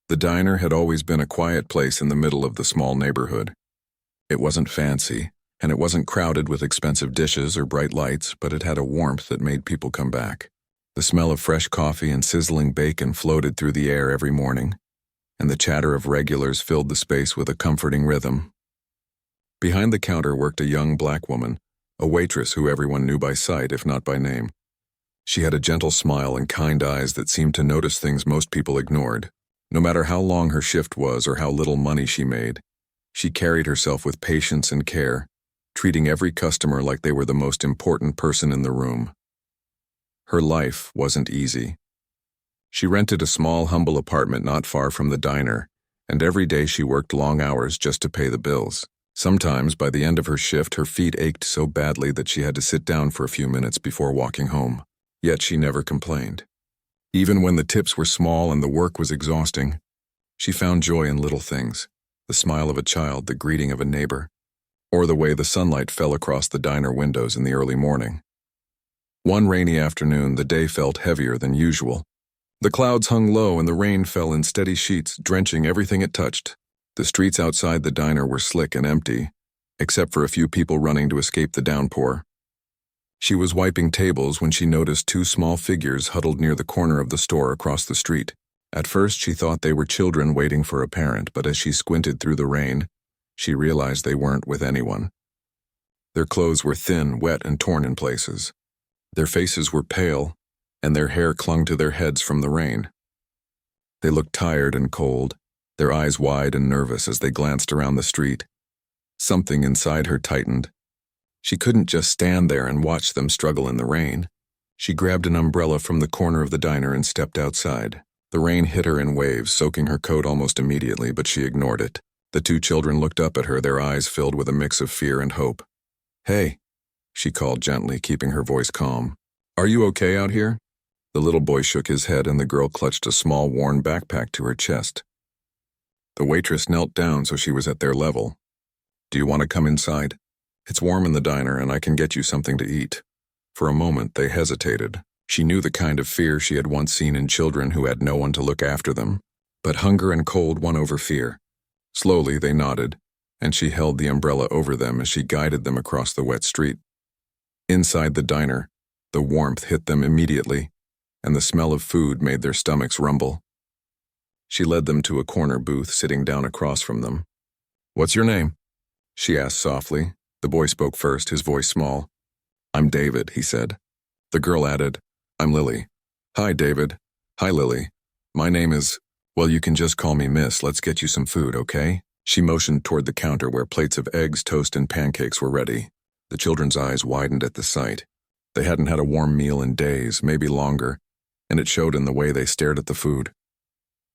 The diner had always been a quiet place in the middle of the small neighborhood. It wasn't fancy, and it wasn't crowded with expensive dishes or bright lights, but it had a warmth that made people come back. The smell of fresh coffee and sizzling bacon floated through the air every morning, and the chatter of regulars filled the space with a comforting rhythm. Behind the counter worked a young black woman, a waitress who everyone knew by sight, if not by name. She had a gentle smile and kind eyes that seemed to notice things most people ignored. No matter how long her shift was or how little money she made, she carried herself with patience and care, treating every customer like they were the most important person in the room. Her life wasn't easy. She rented a small, humble apartment not far from the diner, and every day she worked long hours just to pay the bills. Sometimes, by the end of her shift, her feet ached so badly that she had to sit down for a few minutes before walking home. Yet she never complained. Even when the tips were small and the work was exhausting, she found joy in little things: the smile of a child, the greeting of a neighbor, or the way the sunlight fell across the diner windows in the early morning. One rainy afternoon, the day felt heavier than usual. The clouds hung low and the rain fell in steady sheets, drenching everything it touched. The streets outside the diner were slick and empty, except for a few people running to escape the downpour. She was wiping tables when she noticed two small figures huddled near the corner of the store across the street. At first, she thought they were children waiting for a parent, but as she squinted through the rain, she realized they weren't with anyone. Their clothes were thin, wet, and torn in places. Their faces were pale, and their hair clung to their heads from the rain. They looked tired and cold, their eyes wide and nervous as they glanced around the street. Something inside her tightened. She couldn't just stand there and watch them struggle in the rain. She grabbed an umbrella from the corner of the diner and stepped outside. The rain hit her in waves, soaking her coat almost immediately, but she ignored it. The two children looked up at her, their eyes filled with a mix of fear and hope. "Hey," she called gently, keeping her voice calm. "Are you okay out here?" The little boy shook his head and the girl clutched a small worn backpack to her chest. The waitress knelt down so she was at their level. "Do you want to come inside? It's warm in the diner and I can get you something to eat." For a moment they hesitated. She knew the kind of fear she had once seen in children who had no one to look after them. But hunger and cold won over fear. Slowly they nodded, and she held the umbrella over them as she guided them across the wet street. Inside the diner, the warmth hit them immediately, and the smell of food made their stomachs rumble. She led them to a corner booth, sitting down across from them. "What's your name?" she asked softly. The boy spoke first, his voice small. "I'm David," he said. The girl added, "I'm Lily." "Hi, David." "Hi, Lily. My name is, well, you can just call me Miss. Let's get you some food, okay?" She motioned toward the counter where plates of eggs, toast, and pancakes were ready. The children's eyes widened at the sight. They hadn't had a warm meal in days, maybe longer, and it showed in the way they stared at the food.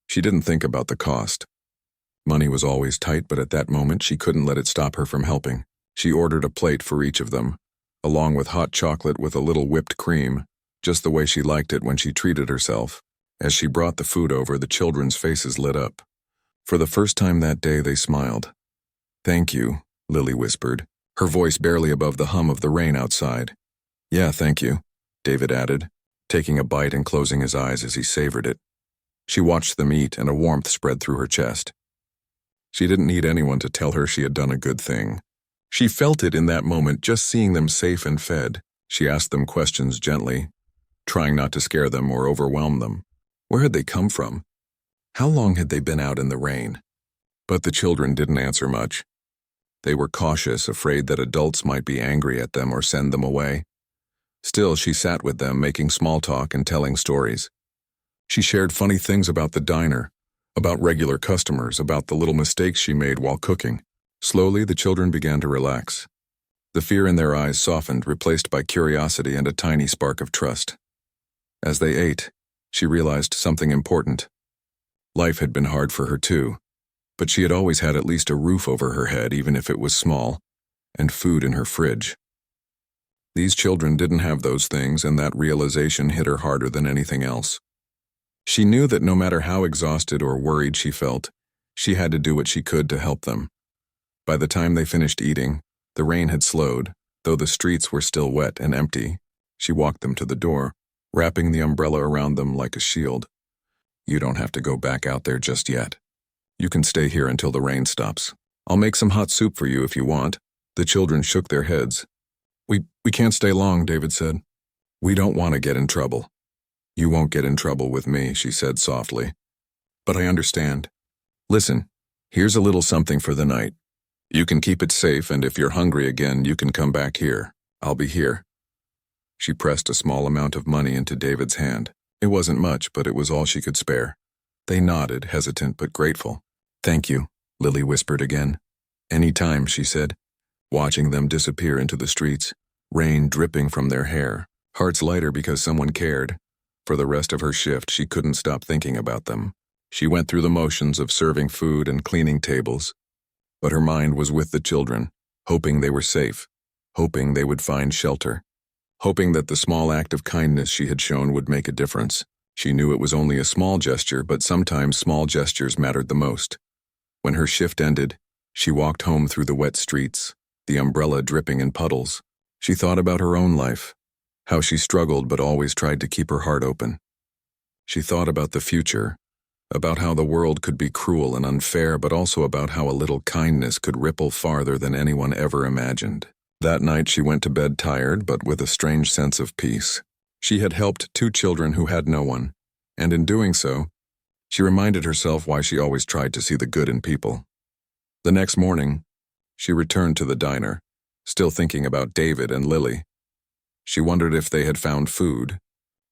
She didn't think about the cost. Money was always tight, but at that moment she couldn't let it stop her from helping. She ordered a plate for each of them, along with hot chocolate with a little whipped cream, just the way she liked it when she treated herself. As she brought the food over, the children's faces lit up. For the first time that day, they smiled. "Thank you," Lily whispered, her voice barely above the hum of the rain outside. "Yeah, thank you," David added, taking a bite and closing his eyes as he savored it. She watched them eat, and a warmth spread through her chest. She didn't need anyone to tell her she had done a good thing. She felt it in that moment, just seeing them safe and fed. She asked them questions gently, trying not to scare them or overwhelm them. Where had they come from? How long had they been out in the rain? But the children didn't answer much. They were cautious, afraid that adults might be angry at them or send them away. Still, she sat with them, making small talk and telling stories. She shared funny things about the diner, about regular customers, about the little mistakes she made while cooking. Slowly, the children began to relax. The fear in their eyes softened, replaced by curiosity and a tiny spark of trust. As they ate, she realized something important. Life had been hard for her too, but she had always had at least a roof over her head, even if it was small, and food in her fridge. These children didn't have those things, and that realization hit her harder than anything else. She knew that no matter how exhausted or worried she felt, she had to do what she could to help them. By the time they finished eating, the rain had slowed, though the streets were still wet and empty. She walked them to the door, wrapping the umbrella around them like a shield. You don't have to go back out there just yet. You can stay here until the rain stops. I'll make some hot soup for you if you want." The children shook their heads. We can't stay long," David said. "We don't want to get in trouble." "You won't get in trouble with me," she said softly. "But I understand. Listen, here's a little something for the night. You can keep it safe, and if you're hungry again, you can come back here. I'll be here." She pressed a small amount of money into David's hand. It wasn't much, but it was all she could spare. They nodded, hesitant but grateful. "Thank you," Lily whispered again. "Any time," she said, watching them disappear into the streets, rain dripping from their hair, hearts lighter because someone cared. For the rest of her shift, she couldn't stop thinking about them. She went through the motions of serving food and cleaning tables, but her mind was with the children, hoping they were safe, hoping they would find shelter, hoping that the small act of kindness she had shown would make a difference. She knew it was only a small gesture, but sometimes small gestures mattered the most. When her shift ended, she walked home through the wet streets, the umbrella dripping in puddles. She thought about her own life, how she struggled but always tried to keep her heart open. She thought about the future, about how the world could be cruel and unfair, but also about how a little kindness could ripple farther than anyone ever imagined. That night she went to bed tired, but with a strange sense of peace. She had helped 2 children who had no one, and in doing so, she reminded herself why she always tried to see the good in people. The next morning, she returned to the diner, still thinking about David and Lily. She wondered if they had found food,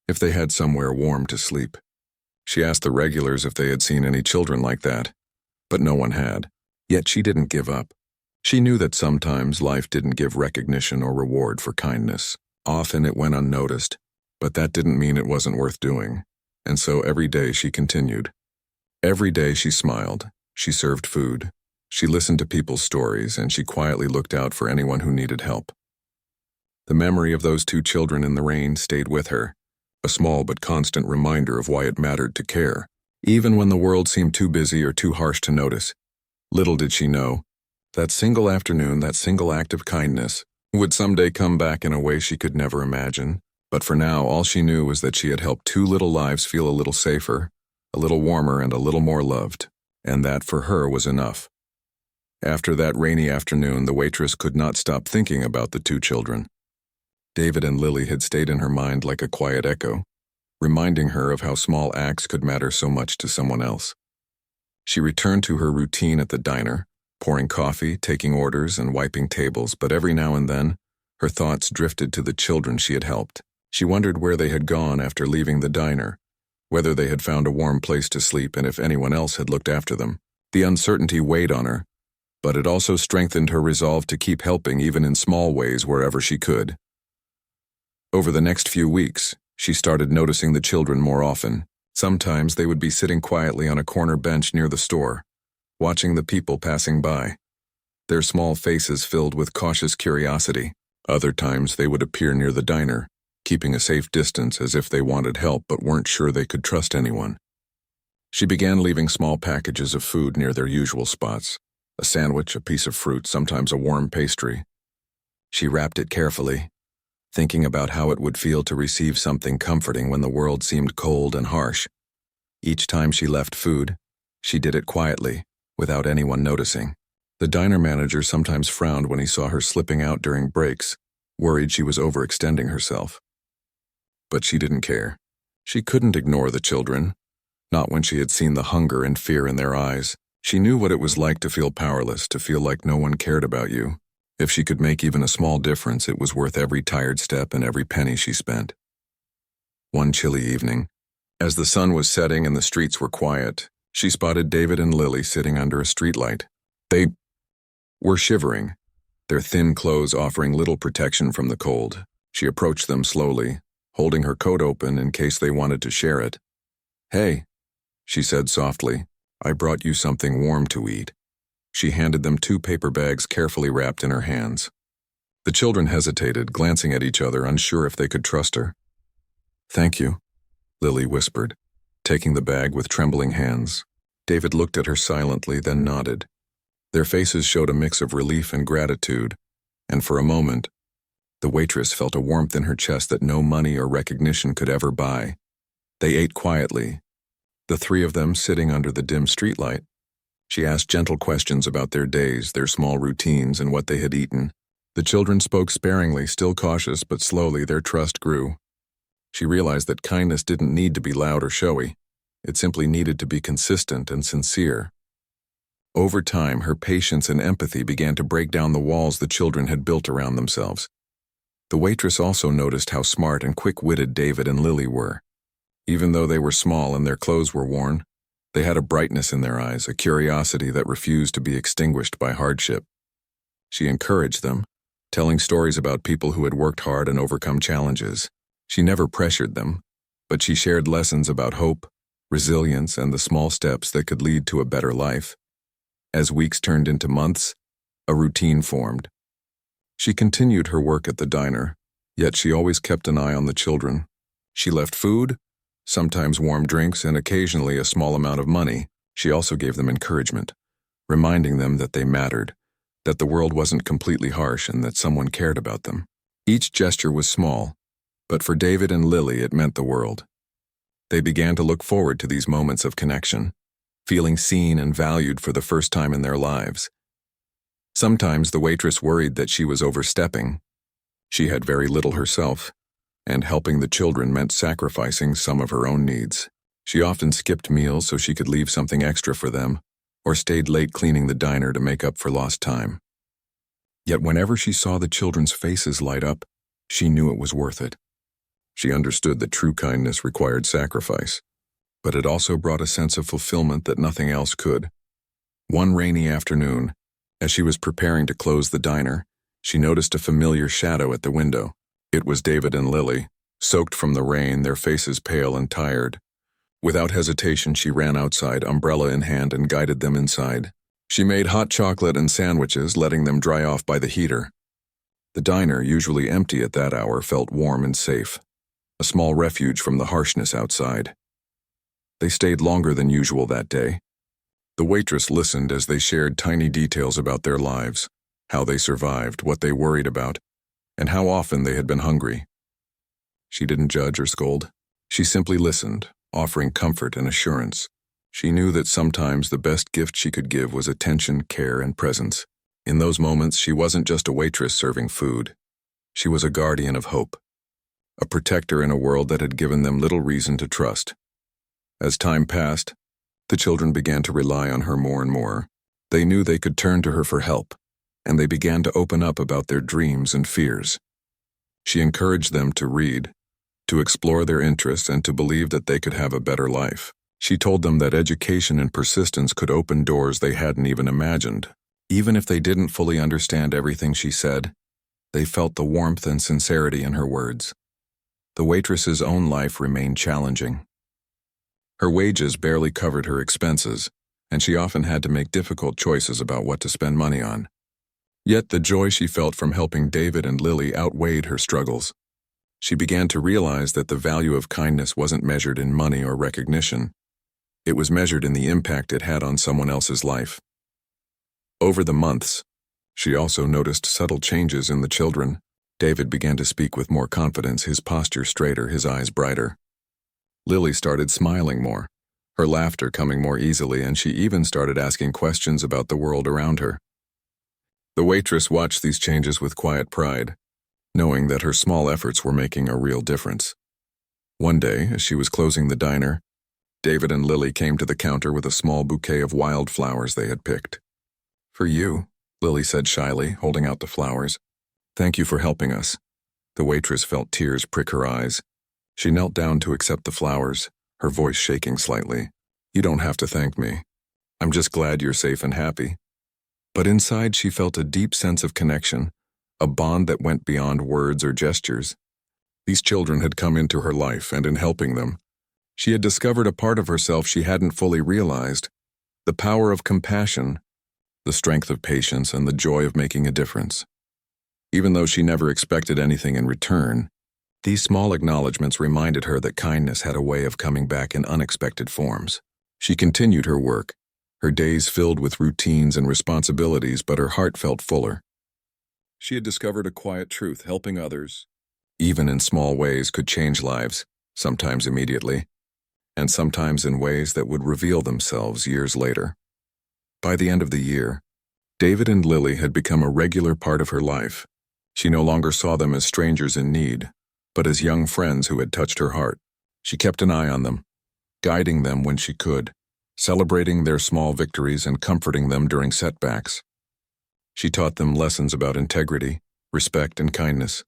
if they had somewhere warm to sleep. She asked the regulars if they had seen any children like that, but no one had. Yet she didn't give up. She knew that sometimes life didn't give recognition or reward for kindness. Often it went unnoticed, but that didn't mean it wasn't worth doing. And so every day she continued. Every day she smiled, she served food, she listened to people's stories, and she quietly looked out for anyone who needed help. The memory of those 2 children in the rain stayed with her, a small but constant reminder of why it mattered to care, even when the world seemed too busy or too harsh to notice. Little did she know, that single afternoon, that single act of kindness, would someday come back in a way she could never imagine. But for now, all she knew was that she had helped 2 little lives feel a little safer, a little warmer, and a little more loved, and that for her was enough. After that rainy afternoon, the waitress could not stop thinking about the 2 children. David and Lily had stayed in her mind like a quiet echo, reminding her of how small acts could matter so much to someone else. She returned to her routine at the diner, pouring coffee, taking orders, and wiping tables, but every now and then, her thoughts drifted to the children she had helped. She wondered where they had gone after leaving the diner, whether they had found a warm place to sleep, and if anyone else had looked after them. The uncertainty weighed on her, but it also strengthened her resolve to keep helping even in small ways wherever she could. Over the next few weeks, she started noticing the children more often. Sometimes they would be sitting quietly on a corner bench near the store, watching the people passing by, their small faces filled with cautious curiosity. Other times they would appear near the diner, keeping a safe distance as if they wanted help but weren't sure they could trust anyone. She began leaving small packages of food near their usual spots, a sandwich, a piece of fruit, sometimes a warm pastry. She wrapped it carefully, thinking about how it would feel to receive something comforting when the world seemed cold and harsh. Each time she left food, she did it quietly, without anyone noticing. The diner manager sometimes frowned when he saw her slipping out during breaks, worried she was overextending herself. But she didn't care. She couldn't ignore the children, not when she had seen the hunger and fear in their eyes. She knew what it was like to feel powerless, to feel like no one cared about you. If she could make even a small difference, it was worth every tired step and every penny she spent. One chilly evening, as the sun was setting and the streets were quiet, she spotted David and Lily sitting under a streetlight. They were shivering, their thin clothes offering little protection from the cold. She approached them slowly, holding her coat open in case they wanted to share it. "Hey," she said softly, "I brought you something warm to eat." She handed them 2 paper bags carefully wrapped in her hands. The children hesitated, glancing at each other, unsure if they could trust her. "Thank you," Lily whispered, taking the bag with trembling hands. David looked at her silently, then nodded. Their faces showed a mix of relief and gratitude, and for a moment, the waitress felt a warmth in her chest that no money or recognition could ever buy. They ate quietly, The three of them sitting under the dim streetlight. She asked gentle questions about their days, their small routines, and what they had eaten. The children spoke sparingly, still cautious, but slowly their trust grew. She realized that kindness didn't need to be loud or showy. It simply needed to be consistent and sincere. Over time, her patience and empathy began to break down the walls the children had built around themselves. The waitress also noticed how smart and quick-witted David and Lily were. Even though they were small and their clothes were worn, they had a brightness in their eyes, a curiosity that refused to be extinguished by hardship. She encouraged them, telling stories about people who had worked hard and overcome challenges. She never pressured them, but she shared lessons about hope, resilience, and the small steps that could lead to a better life. As weeks turned into months, a routine formed. She continued her work at the diner, yet she always kept an eye on the children. She left food, sometimes warm drinks, and occasionally a small amount of money. She also gave them encouragement, reminding them that they mattered, that the world wasn't completely harsh, and that someone cared about them. Each gesture was small, but for David and Lily it meant the world. They began to look forward to these moments of connection, feeling seen and valued for the first time in their lives. Sometimes the waitress worried that she was overstepping. She had very little herself, and helping the children meant sacrificing some of her own needs. She often skipped meals so she could leave something extra for them, or stayed late cleaning the diner to make up for lost time. Yet whenever she saw the children's faces light up, she knew it was worth it. She understood that true kindness required sacrifice, but it also brought a sense of fulfillment that nothing else could. One rainy afternoon, as she was preparing to close the diner, she noticed a familiar shadow at the window. It was David and Lily, soaked from the rain, their faces pale and tired. Without hesitation, she ran outside, umbrella in hand, and guided them inside. She made hot chocolate and sandwiches, letting them dry off by the heater. The diner, usually empty at that hour, felt warm and safe, a small refuge from the harshness outside. They stayed longer than usual that day. The waitress listened as they shared tiny details about their lives, how they survived, what they worried about, and how often they had been hungry. She didn't judge or scold. She simply listened, offering comfort and assurance. She knew that sometimes the best gift she could give was attention, care, and presence. In those moments, she wasn't just a waitress serving food. She was a guardian of hope, a protector in a world that had given them little reason to trust. As time passed, the children began to rely on her more and more. They knew they could turn to her for help, and they began to open up about their dreams and fears. She encouraged them to read, to explore their interests, and to believe that they could have a better life. She told them that education and persistence could open doors they hadn't even imagined. Even if they didn't fully understand everything she said, they felt the warmth and sincerity in her words. The waitress's own life remained challenging. Her wages barely covered her expenses, and she often had to make difficult choices about what to spend money on. Yet the joy she felt from helping David and Lily outweighed her struggles. She began to realize that the value of kindness wasn't measured in money or recognition. It was measured in the impact it had on someone else's life. Over the months, she also noticed subtle changes in the children. David began to speak with more confidence, his posture straighter, his eyes brighter. Lily started smiling more, her laughter coming more easily, and she even started asking questions about the world around her. The waitress watched these changes with quiet pride, knowing that her small efforts were making a real difference. One day, as she was closing the diner, David and Lily came to the counter with a small bouquet of wildflowers they had picked. "For you," Lily said shyly, holding out the flowers. "Thank you for helping us." The waitress felt tears prick her eyes. She knelt down to accept the flowers, her voice shaking slightly. "You don't have to thank me. I'm just glad you're safe and happy." But inside she felt a deep sense of connection, a bond that went beyond words or gestures. These children had come into her life, and in helping them, she had discovered a part of herself she hadn't fully realized, the power of compassion, the strength of patience, and the joy of making a difference. Even though she never expected anything in return, these small acknowledgments reminded her that kindness had a way of coming back in unexpected forms. She continued her work, her days filled with routines and responsibilities, but her heart felt fuller. She had discovered a quiet truth: helping others, even in small ways, could change lives, sometimes immediately. and sometimes in ways that would reveal themselves years later. By the end of the year, David and Lily had become a regular part of her life. She no longer saw them as strangers in need, but as young friends who had touched her heart. She kept an eye on them, guiding them when she could, celebrating their small victories and comforting them during setbacks. She taught them lessons about integrity, respect, and kindness,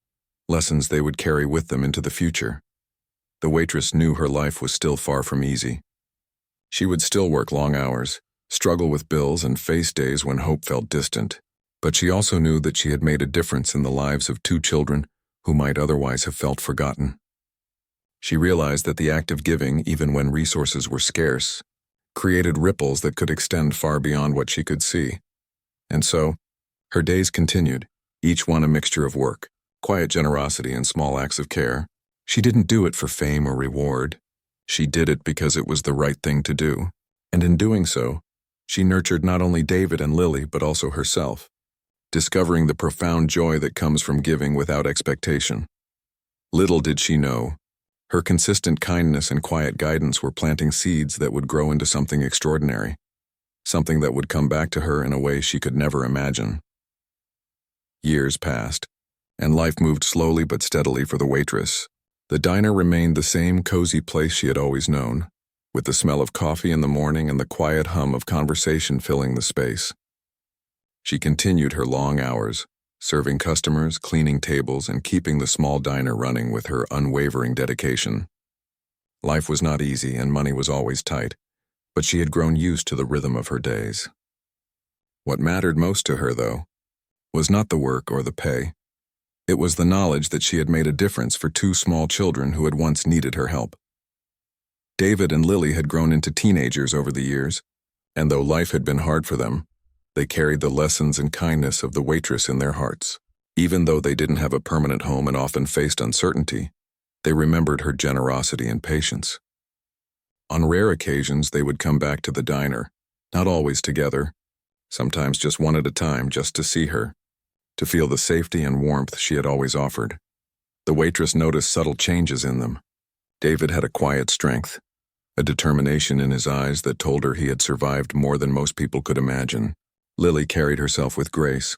lessons they would carry with them into the future. The waitress knew her life was still far from easy. She would still work long hours, struggle with bills, and face days when hope felt distant. But she also knew that she had made a difference in the lives of 2 children who might otherwise have felt forgotten. She realized that the act of giving, even when resources were scarce, created ripples that could extend far beyond what she could see. And so, her days continued, each one a mixture of work, quiet generosity, and small acts of care. She didn't do it for fame or reward. She did it because it was the right thing to do. And in doing so, she nurtured not only David and Lily but also herself, discovering the profound joy that comes from giving without expectation. Little did she know, her consistent kindness and quiet guidance were planting seeds that would grow into something extraordinary, something that would come back to her in a way she could never imagine. Years passed, and life moved slowly but steadily for the waitress. The diner remained the same cozy place she had always known, with the smell of coffee in the morning and the quiet hum of conversation filling the space. She continued her long hours, serving customers, cleaning tables, and keeping the small diner running with her unwavering dedication. Life was not easy and money was always tight, but she had grown used to the rhythm of her days. What mattered most to her, though, was not the work or the pay. It was the knowledge that she had made a difference for 2 small children who had once needed her help. David and Lily had grown into teenagers over the years, and though life had been hard for them, they carried the lessons and kindness of the waitress in their hearts. Even though they didn't have a permanent home and often faced uncertainty, they remembered her generosity and patience. On rare occasions, they would come back to the diner, not always together, sometimes just one at a time, just to see her, to feel the safety and warmth she had always offered. The waitress noticed subtle changes in them. David had a quiet strength, a determination in his eyes that told her he had survived more than most people could imagine. Lily carried herself with grace,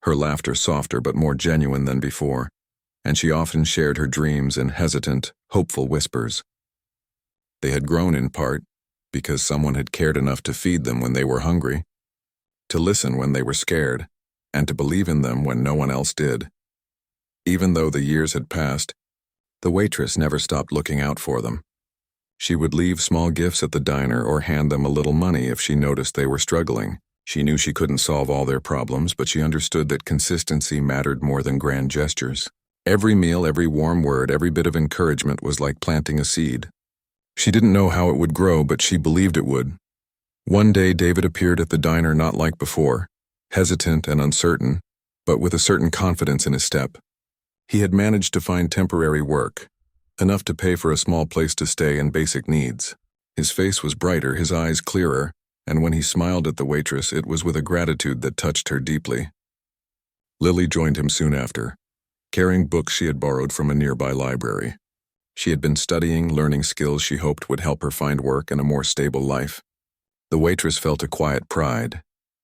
her laughter softer but more genuine than before, and she often shared her dreams in hesitant, hopeful whispers. They had grown in part because someone had cared enough to feed them when they were hungry, to listen when they were scared, and to believe in them when no one else did. Even though the years had passed, the waitress never stopped looking out for them. She would leave small gifts at the diner or hand them a little money if she noticed they were struggling. She knew she couldn't solve all their problems, but she understood that consistency mattered more than grand gestures. Every meal, every warm word, every bit of encouragement was like planting a seed. She didn't know how it would grow, but she believed it would. One day, David appeared at the diner not like before, hesitant and uncertain, but with a certain confidence in his step. He had managed to find temporary work, enough to pay for a small place to stay and basic needs. His face was brighter, his eyes clearer, and when he smiled at the waitress, it was with a gratitude that touched her deeply. Lily joined him soon after, carrying books she had borrowed from a nearby library. She had been studying, learning skills she hoped would help her find work and a more stable life. The waitress felt a quiet pride,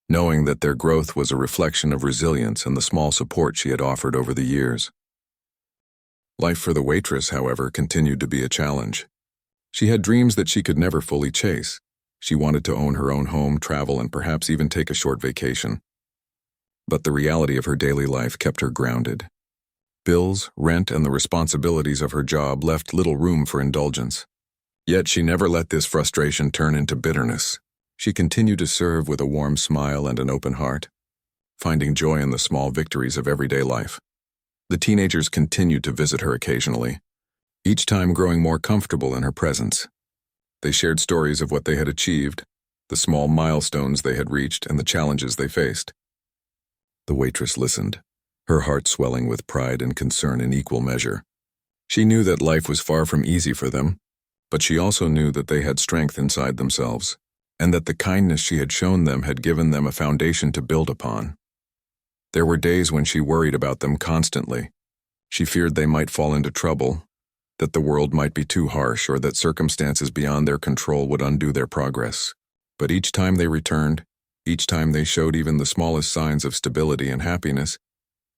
knowing that their growth was a reflection of resilience and the small support she had offered over the years. Life for the waitress, however, continued to be a challenge. She had dreams that she could never fully chase. She wanted to own her own home, travel, and perhaps even take a short vacation. But the reality of her daily life kept her grounded. Bills, rent, and the responsibilities of her job left little room for indulgence. Yet she never let this frustration turn into bitterness. She continued to serve with a warm smile and an open heart, finding joy in the small victories of everyday life. The teenagers continued to visit her occasionally, each time growing more comfortable in her presence. They shared stories of what they had achieved, the small milestones they had reached, and the challenges they faced. The waitress listened, her heart swelling with pride and concern in equal measure. She knew that life was far from easy for them, but she also knew that they had strength inside themselves, and that the kindness she had shown them had given them a foundation to build upon. There were days when she worried about them constantly. She feared they might fall into trouble, that the world might be too harsh or that circumstances beyond their control would undo their progress. But each time they returned, each time they showed even the smallest signs of stability and happiness,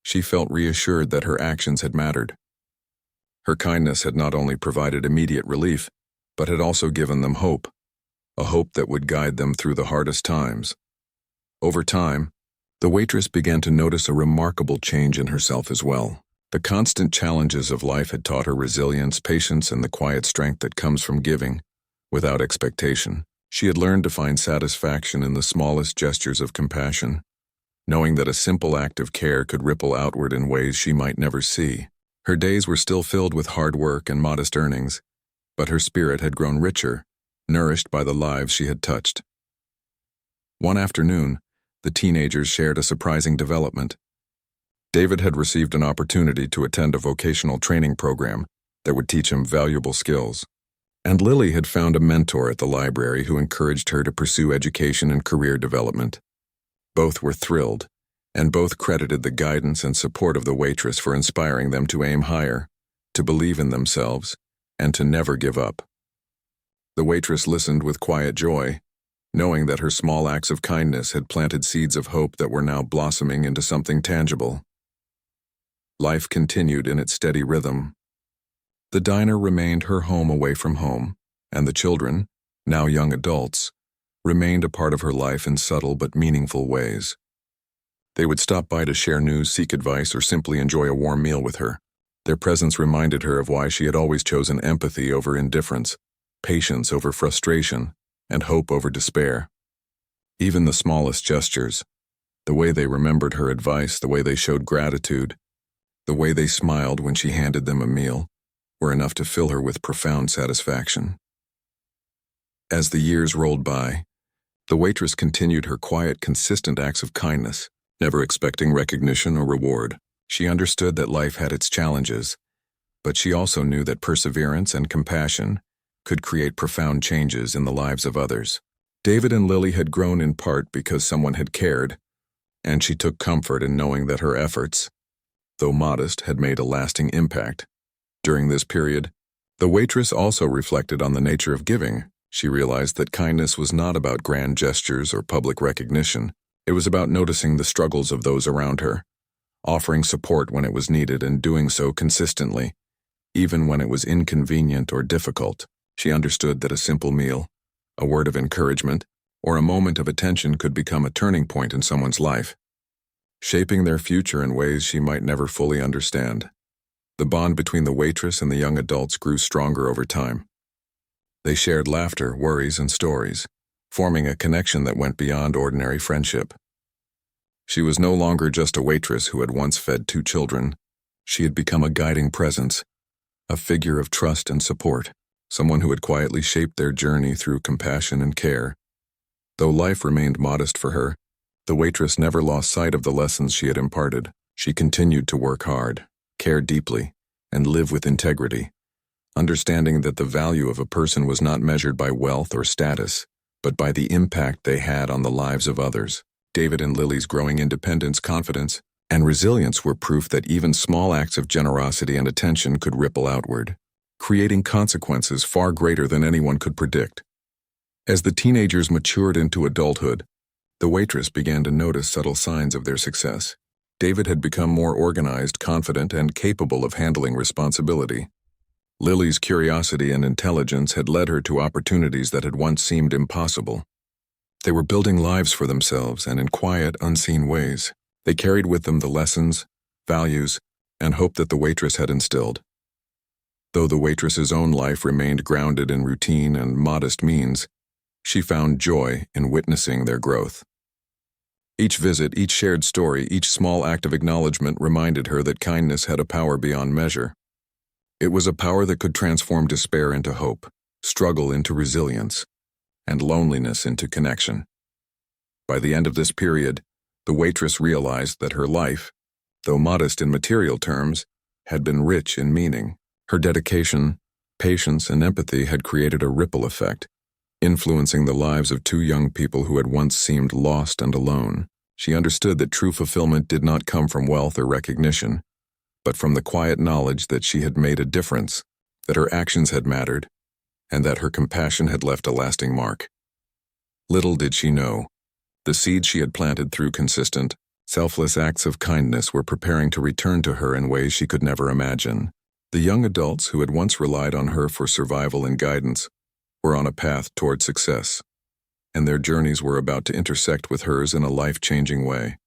she felt reassured that her actions had mattered. Her kindness had not only provided immediate relief, but had also given them hope, a hope that would guide them through the hardest times. Over time, the waitress began to notice a remarkable change in herself as well. The constant challenges of life had taught her resilience, patience, and the quiet strength that comes from giving, without expectation. She had learned to find satisfaction in the smallest gestures of compassion, knowing that a simple act of care could ripple outward in ways she might never see. Her days were still filled with hard work and modest earnings, but her spirit had grown richer, nourished by the lives she had touched. One afternoon, the teenagers shared a surprising development. David had received an opportunity to attend a vocational training program that would teach him valuable skills. And Lily had found a mentor at the library who encouraged her to pursue education and career development. Both were thrilled, and both credited the guidance and support of the waitress for inspiring them to aim higher, to believe in themselves, and to never give up. The waitress listened with quiet joy, knowing that her small acts of kindness had planted seeds of hope that were now blossoming into something tangible. Life continued in its steady rhythm. The diner remained her home away from home, and the children, now young adults, remained a part of her life in subtle but meaningful ways. They would stop by to share news, seek advice, or simply enjoy a warm meal with her. Their presence reminded her of why she had always chosen empathy over indifference, patience over frustration, and hope over despair. Even the smallest gestures, the way they remembered her advice, the way they showed gratitude, the way they smiled when she handed them a meal, were enough to fill her with profound satisfaction. As the years rolled by, the waitress continued her quiet, consistent acts of kindness, never expecting recognition or reward. She understood that life had its challenges, but she also knew that perseverance and compassion could create profound changes in the lives of others. David and Lily had grown in part because someone had cared, and she took comfort in knowing that her efforts, though modest, had made a lasting impact. During this period, the waitress also reflected on the nature of giving. She realized that kindness was not about grand gestures or public recognition. It was about noticing the struggles of those around her, offering support when it was needed and doing so consistently, even when it was inconvenient or difficult. She understood that a simple meal, a word of encouragement, or a moment of attention could become a turning point in someone's life, shaping their future in ways she might never fully understand. The bond between the waitress and the young adults grew stronger over time. They shared laughter, worries, and stories, forming a connection that went beyond ordinary friendship. She was no longer just a waitress who had once fed 2 children. She had become a guiding presence, a figure of trust and support, someone who had quietly shaped their journey through compassion and care. Though life remained modest for her, the waitress never lost sight of the lessons she had imparted. She continued to work hard, care deeply, and live with integrity, understanding that the value of a person was not measured by wealth or status, but by the impact they had on the lives of others. David and Lily's growing independence, confidence, and resilience were proof that even small acts of generosity and attention could ripple outward, creating consequences far greater than anyone could predict. As the teenagers matured into adulthood, the waitress began to notice subtle signs of their success. David had become more organized, confident, and capable of handling responsibility. Lily's curiosity and intelligence had led her to opportunities that had once seemed impossible. They were building lives for themselves, and in quiet, unseen ways, they carried with them the lessons, values, and hope that the waitress had instilled. Though the waitress's own life remained grounded in routine and modest means, she found joy in witnessing their growth. Each visit, each shared story, each small act of acknowledgement reminded her that kindness had a power beyond measure. It was a power that could transform despair into hope, struggle into resilience, and loneliness into connection. By the end of this period, the waitress realized that her life, though modest in material terms, had been rich in meaning. Her dedication, patience, and empathy had created a ripple effect, influencing the lives of 2 young people who had once seemed lost and alone. She understood that true fulfillment did not come from wealth or recognition, but from the quiet knowledge that she had made a difference. that her actions had mattered, and that her compassion had left a lasting mark. Little did she know, the seeds she had planted through consistent, selfless acts of kindness were preparing to return to her in ways she could never imagine. The young adults who had once relied on her for survival and guidance were on a path toward success, and their journeys were about to intersect with hers in a life-changing way.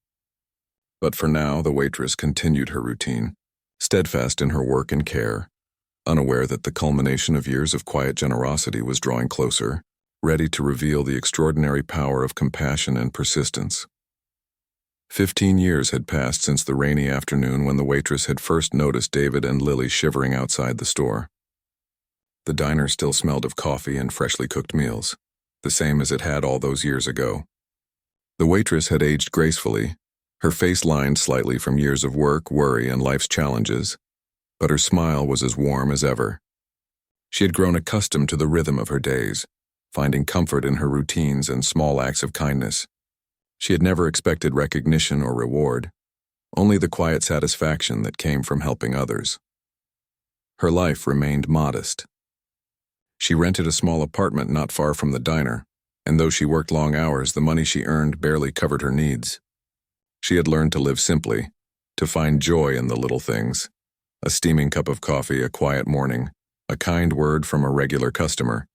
But for now, the waitress continued her routine, steadfast in her work and care, unaware that the culmination of years of quiet generosity was drawing closer, ready to reveal the extraordinary power of compassion and persistence. 15 years had passed since the rainy afternoon when the waitress had first noticed David and Lily shivering outside the store. The diner still smelled of coffee and freshly cooked meals, the same as it had all those years ago. The waitress had aged gracefully, her face lined slightly from years of work, worry, and life's challenges, but her smile was as warm as ever. She had grown accustomed to the rhythm of her days, finding comfort in her routines and small acts of kindness. She had never expected recognition or reward, only the quiet satisfaction that came from helping others. Her life remained modest. She rented a small apartment not far from the diner, and though she worked long hours, the money she earned barely covered her needs. She had learned to live simply, to find joy in the little things: a steaming cup of coffee, a quiet morning, a kind word from a regular customer.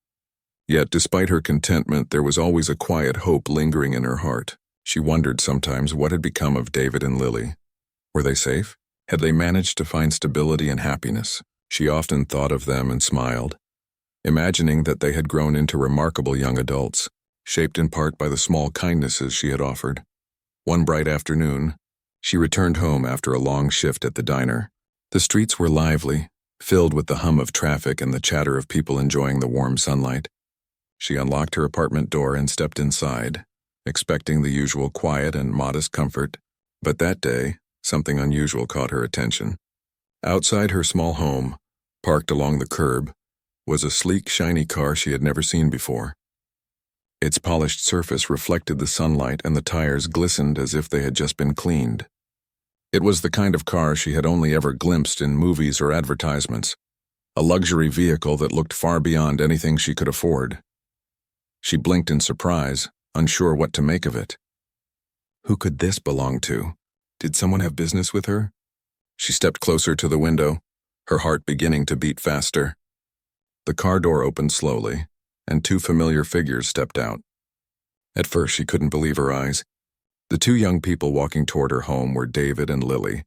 Yet, despite her contentment, there was always a quiet hope lingering in her heart. She wondered sometimes what had become of David and Lily. Were they safe? Had they managed to find stability and happiness? She often thought of them and smiled, imagining that they had grown into remarkable young adults, shaped in part by the small kindnesses she had offered. One bright afternoon, she returned home after a long shift at the diner. The streets were lively, filled with the hum of traffic and the chatter of people enjoying the warm sunlight. She unlocked her apartment door and stepped inside, expecting the usual quiet and modest comfort. But that day, something unusual caught her attention. Outside her small home, parked along the curb, was a sleek, shiny car she had never seen before. Its polished surface reflected the sunlight and the tires glistened as if they had just been cleaned. It was the kind of car she had only ever glimpsed in movies or advertisements, a luxury vehicle that looked far beyond anything she could afford. She blinked in surprise, unsure what to make of it. Who could this belong to? Did someone have business with her? She stepped closer to the window, her heart beginning to beat faster. The car door opened slowly, and two familiar figures stepped out. At first, she couldn't believe her eyes. The two young people walking toward her home were David and Lily.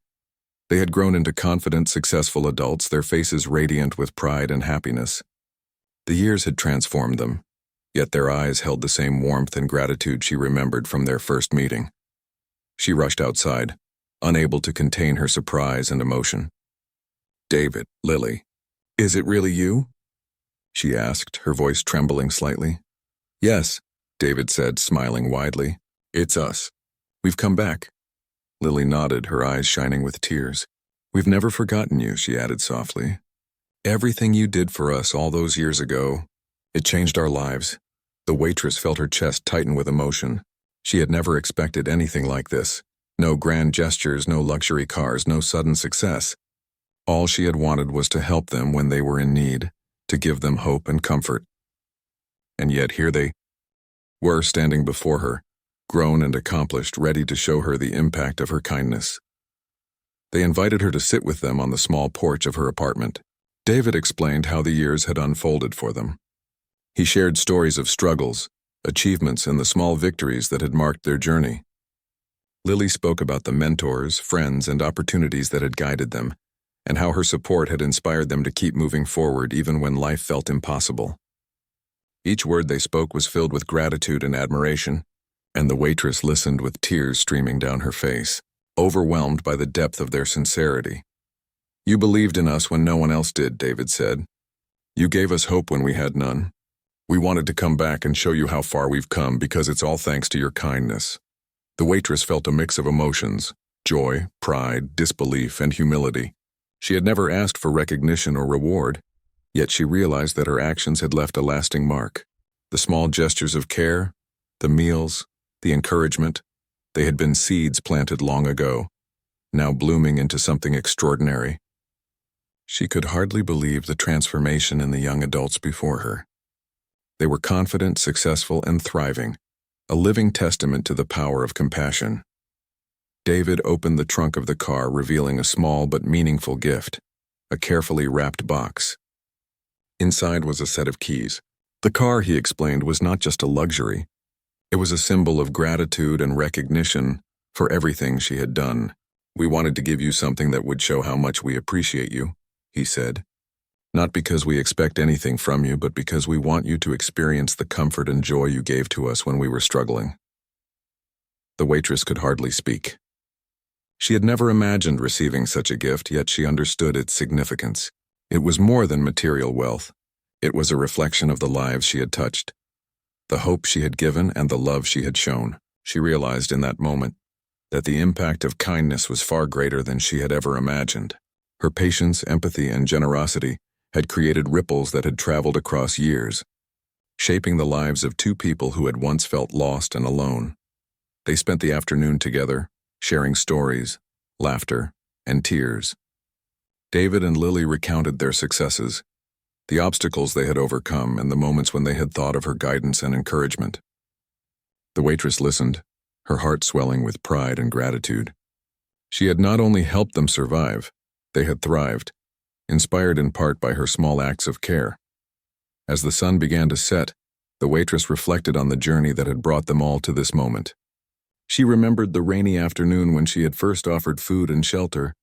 They had grown into confident, successful adults, their faces radiant with pride and happiness. The years had transformed them, yet their eyes held the same warmth and gratitude she remembered from their first meeting. She rushed outside, unable to contain her surprise and emotion. "David, Lily, is it really you?" she asked, her voice trembling slightly. "Yes," David said, smiling widely. "It's us. We've come back." Lily nodded, her eyes shining with tears. "We've never forgotten you," she added softly. "Everything you did for us all those years ago, it changed our lives." The waitress felt her chest tighten with emotion. She had never expected anything like this. No grand gestures, no luxury cars, no sudden success. All she had wanted was to help them when they were in need, to give them hope and comfort. And yet here they were standing before her, grown and accomplished, ready to show her the impact of her kindness. They invited her to sit with them on the small porch of her apartment. David explained how the years had unfolded for them. He shared stories of struggles, achievements, and the small victories that had marked their journey. Lily spoke about the mentors, friends, and opportunities that had guided them, and how her support had inspired them to keep moving forward even when life felt impossible. Each word they spoke was filled with gratitude and admiration, and the waitress listened with tears streaming down her face, overwhelmed by the depth of their sincerity. "You believed in us when no one else did," David said. "You gave us hope when we had none. We wanted to come back and show you how far we've come because it's all thanks to your kindness." The waitress felt a mix of emotions: joy, pride, disbelief, and humility. She had never asked for recognition or reward, yet she realized that her actions had left a lasting mark. The small gestures of care, the meals, the encouragement, they had been seeds planted long ago, now blooming into something extraordinary. She could hardly believe the transformation in the young adults before her. They were confident, successful, and thriving, a living testament to the power of compassion. David opened the trunk of the car, revealing a small but meaningful gift, a carefully wrapped box. Inside was a set of keys. The car, he explained, was not just a luxury. It was a symbol of gratitude and recognition for everything she had done. "We wanted to give you something that would show how much we appreciate you," he said. "Not because we expect anything from you, but because we want you to experience the comfort and joy you gave to us when we were struggling." The waitress could hardly speak. She had never imagined receiving such a gift, yet she understood its significance. It was more than material wealth. It was a reflection of the lives she had touched, the hope she had given, and the love she had shown. She realized in that moment that the impact of kindness was far greater than she had ever imagined. Her patience, empathy, and generosity had created ripples that had traveled across years, shaping the lives of two people who had once felt lost and alone. They spent the afternoon together, sharing stories, laughter, and tears. David and Lily recounted their successes, the obstacles they had overcome, and the moments when they had thought of her guidance and encouragement. The waitress listened, her heart swelling with pride and gratitude. She had not only helped them survive, they had thrived, inspired in part by her small acts of care. As the sun began to set, the waitress reflected on the journey that had brought them all to this moment. She remembered the rainy afternoon when she had first offered food and shelter,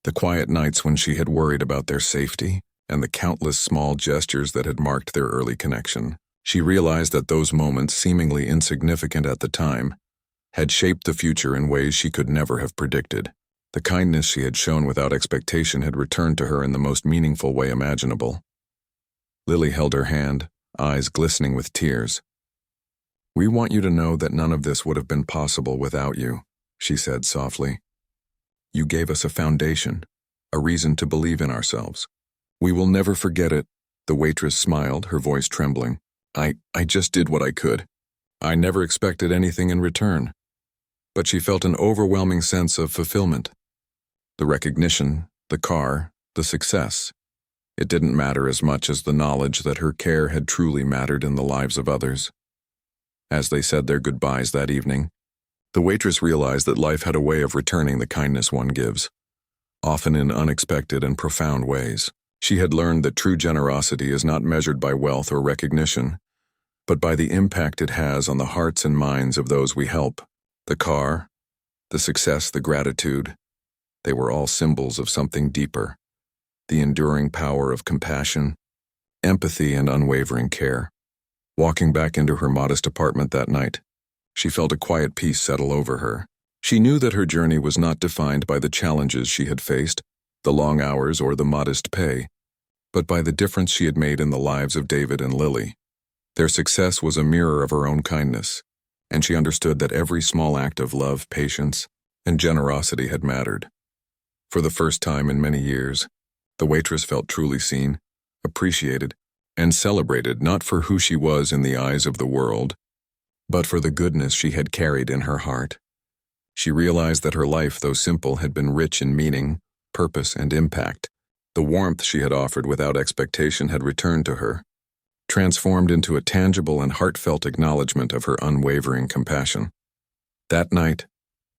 the quiet nights when she had worried about their safety, and the countless small gestures that had marked their early connection. She realized that those moments, seemingly insignificant at the time, had shaped the future in ways she could never have predicted. The kindness she had shown without expectation had returned to her in the most meaningful way imaginable. Lily held her hand, eyes glistening with tears. "We want you to know that none of this would have been possible without you," she said softly. "You gave us a foundation, a reason to believe in ourselves. We will never forget it." The waitress smiled, her voice trembling. I just did what I could. I never expected anything in return." But she felt an overwhelming sense of fulfillment. The recognition, the car, the success. It didn't matter as much as the knowledge that her care had truly mattered in the lives of others. As they said their goodbyes that evening, the waitress realized that life had a way of returning the kindness one gives, often in unexpected and profound ways. She had learned that true generosity is not measured by wealth or recognition, but by the impact it has on the hearts and minds of those we help. The car, the success, the gratitude, they were all symbols of something deeper, the enduring power of compassion, empathy, and unwavering care. Walking back into her modest apartment that night, she felt a quiet peace settle over her. She knew that her journey was not defined by the challenges she had faced, the long hours, or the modest pay, but by the difference she had made in the lives of David and Lily. Their success was a mirror of her own kindness, and she understood that every small act of love, patience, and generosity had mattered. For the first time in many years, the waitress felt truly seen, appreciated, and celebrated, not for who she was in the eyes of the world, but for the goodness she had carried in her heart. She realized that her life, though simple, had been rich in meaning, purpose, and impact. The warmth she had offered without expectation had returned to her, transformed into a tangible and heartfelt acknowledgement of her unwavering compassion. That night,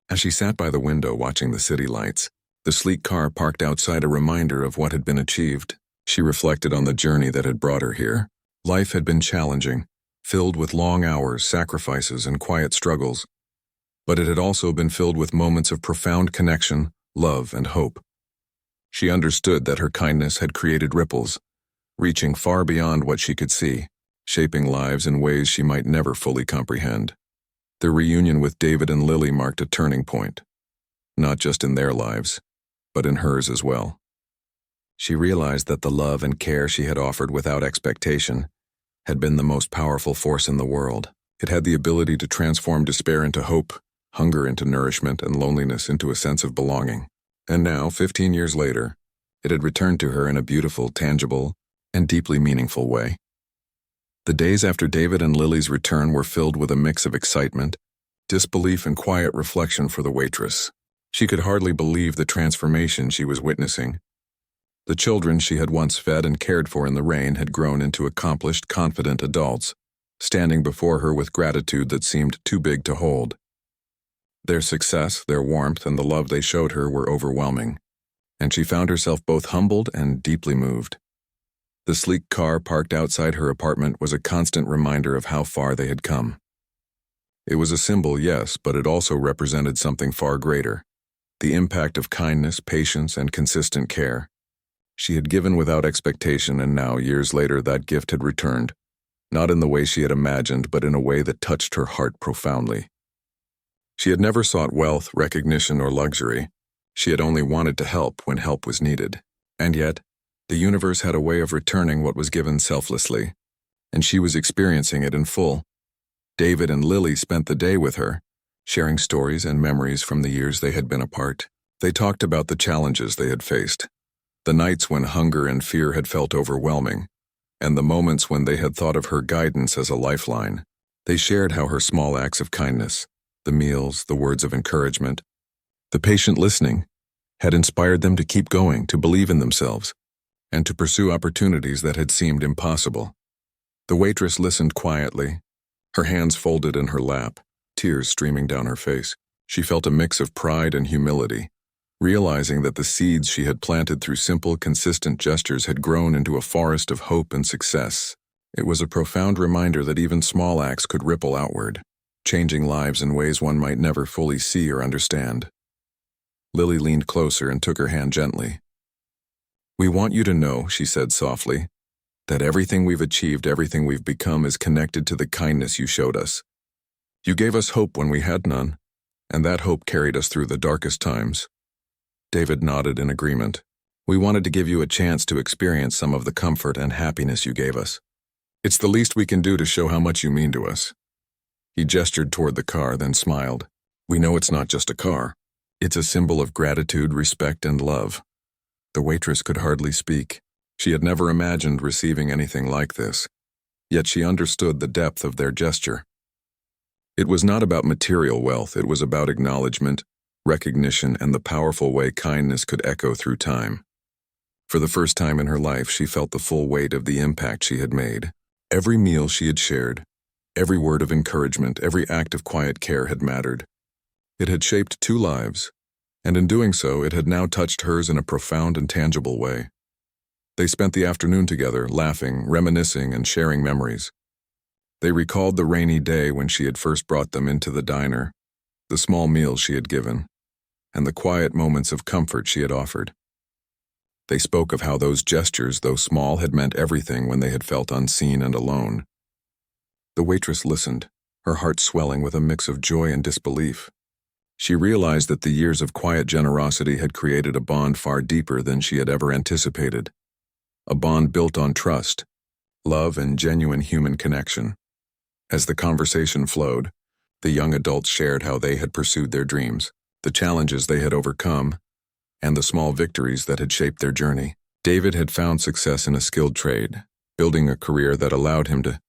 as she sat by the window watching the city lights, the sleek car parked outside a reminder of what had been achieved, she reflected on the journey that had brought her here. Life had been challenging, filled with long hours, sacrifices, and quiet struggles, but it had also been filled with moments of profound connection, love, and hope. She understood that her kindness had created ripples, reaching far beyond what she could see, shaping lives in ways she might never fully comprehend. The reunion with David and Lily marked a turning point, not just in their lives, but in hers as well. She realized that the love and care she had offered without expectation had been the most powerful force in the world. It had the ability to transform despair into hope, hunger into nourishment, and loneliness into a sense of belonging. And now, 15 years later, it had returned to her in a beautiful, tangible, and deeply meaningful way. The days after David and Lily's return were filled with a mix of excitement, disbelief, and quiet reflection for the waitress. She could hardly believe the transformation she was witnessing. The children she had once fed and cared for in the rain had grown into accomplished, confident adults, standing before her with gratitude that seemed too big to hold. Their success, their warmth, and the love they showed her were overwhelming, and she found herself both humbled and deeply moved. The sleek car parked outside her apartment was a constant reminder of how far they had come. It was a symbol, yes, but it also represented something far greater: the impact of kindness, patience, and consistent care. She had given without expectation, and now, years later, that gift had returned, not in the way she had imagined, but in a way that touched her heart profoundly. She had never sought wealth, recognition, or luxury. She had only wanted to help when help was needed. And yet, the universe had a way of returning what was given selflessly, and she was experiencing it in full. David and Lily spent the day with her, sharing stories and memories from the years they had been apart. They talked about the challenges they had faced, the nights when hunger and fear had felt overwhelming, and the moments when they had thought of her guidance as a lifeline. They shared how her small acts of kindness, the meals, the words of encouragement, the patient listening, had inspired them to keep going, to believe in themselves, and to pursue opportunities that had seemed impossible. The waitress listened quietly, her hands folded in her lap, tears streaming down her face. She felt a mix of pride and humility, realizing that the seeds she had planted through simple, consistent gestures had grown into a forest of hope and success. It was a profound reminder that even small acts could ripple outward, changing lives in ways one might never fully see or understand. Lily leaned closer and took her hand gently. "We want you to know," she said softly, "that everything we've achieved, everything we've become is connected to the kindness you showed us. You gave us hope when we had none, and that hope carried us through the darkest times." David nodded in agreement. "We wanted to give you a chance to experience some of the comfort and happiness you gave us. It's the least we can do to show how much you mean to us." He gestured toward the car, then smiled. "We know it's not just a car. It's a symbol of gratitude, respect, and love." The waitress could hardly speak. She had never imagined receiving anything like this, yet she understood the depth of their gesture. It was not about material wealth, it was about acknowledgement, recognition, and the powerful way kindness could echo through time. For the first time in her life, she felt the full weight of the impact she had made. Every meal she had shared, every word of encouragement, every act of quiet care had mattered. It had shaped two lives, and in doing so, it had now touched hers in a profound and tangible way. They spent the afternoon together, laughing, reminiscing, and sharing memories. They recalled the rainy day when she had first brought them into the diner, the small meals she had given, and the quiet moments of comfort she had offered. They spoke of how those gestures, though small, had meant everything when they had felt unseen and alone. The waitress listened, her heart swelling with a mix of joy and disbelief. She realized that the years of quiet generosity had created a bond far deeper than she had ever anticipated. A bond built on trust, love, and genuine human connection. As the conversation flowed, the young adults shared how they had pursued their dreams, the challenges they had overcome, and the small victories that had shaped their journey. David had found success in a skilled trade, building a career that allowed him to